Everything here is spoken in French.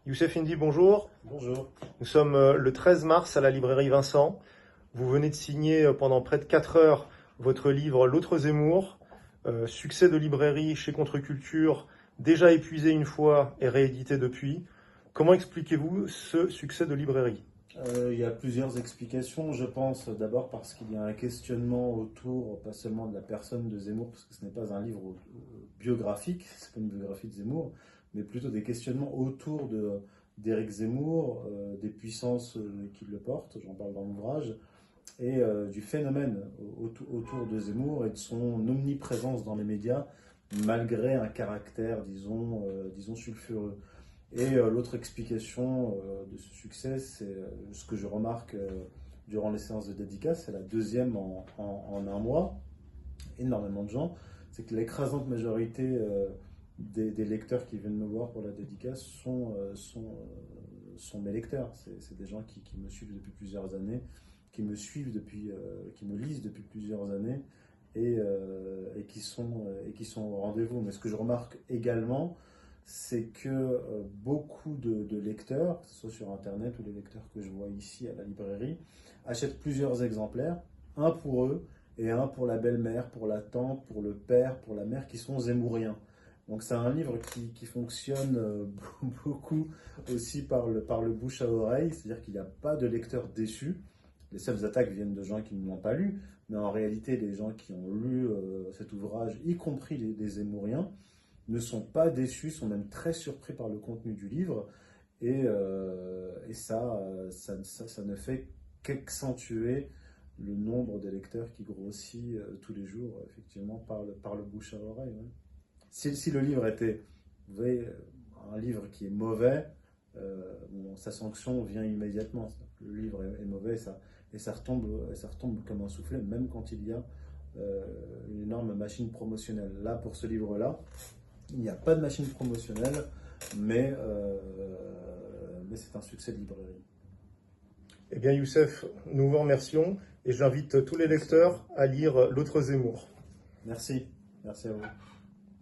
Youssef Indy, bonjour. Bonjour. Nous sommes le 13 mars à la librairie Vincent. Vous venez de signer pendant près de 4 heures votre livre L'autre Zemmour, succès de librairie chez Contre-Culture, déjà épuisé une fois et réédité depuis. Comment expliquez-vous ce succès de librairie? Il y a plusieurs explications, je pense. D'abord parce qu'il y a un questionnement autour, pas seulement de la personne de Zemmour, parce que ce n'est pas un livre biographique, c'est pas une biographie de Zemmour, mais plutôt des questionnements autour d'Éric Zemmour, des puissances qui le portent, j'en parle dans l'ouvrage, et du phénomène autour de Zemmour et de son omniprésence dans les médias, malgré un caractère, disons sulfureux. Et l'autre explication de ce succès, c'est ce que je remarque durant les séances de dédicace, c'est la deuxième en un mois, énormément de gens, c'est que l'écrasante majorité des lecteurs qui viennent me voir pour la dédicace sont mes lecteurs. C'est des gens qui me suivent depuis plusieurs années, qui me suivent qui me lisent depuis plusieurs années et qui sont au rendez-vous. Mais ce que je remarque également, c'est que beaucoup de lecteurs, que ce soit sur Internet ou les lecteurs que je vois ici à la librairie, achètent plusieurs exemplaires, un pour eux et un pour la belle-mère, pour la tante, pour le père, pour la mère, qui sont zémouriens. Donc c'est un livre qui fonctionne beaucoup aussi par le bouche à oreille, c'est-à-dire qu'il n'y a pas de lecteurs déçus. Les seules attaques viennent de gens qui ne l'ont pas lu, mais en réalité, les gens qui ont lu cet ouvrage, y compris les zémouriens, ne sont pas déçus, sont même très surpris par le contenu du livre, et ça ne fait qu'accentuer le nombre de lecteurs qui grossit tous les jours, effectivement, par le bouche à oreille. Ouais. Si le livre était, vous voyez, un livre qui est mauvais, bon, sa sanction vient immédiatement. Le livre est mauvais et ça retombe comme un soufflet, même quand il y a une énorme machine promotionnelle. Là, pour ce livre-là, il n'y a pas de machine promotionnelle, mais c'est un succès de librairie. Eh bien, Youssef, nous vous remercions et j'invite tous les lecteurs à lire L'autre Zemmour. Merci. Merci à vous.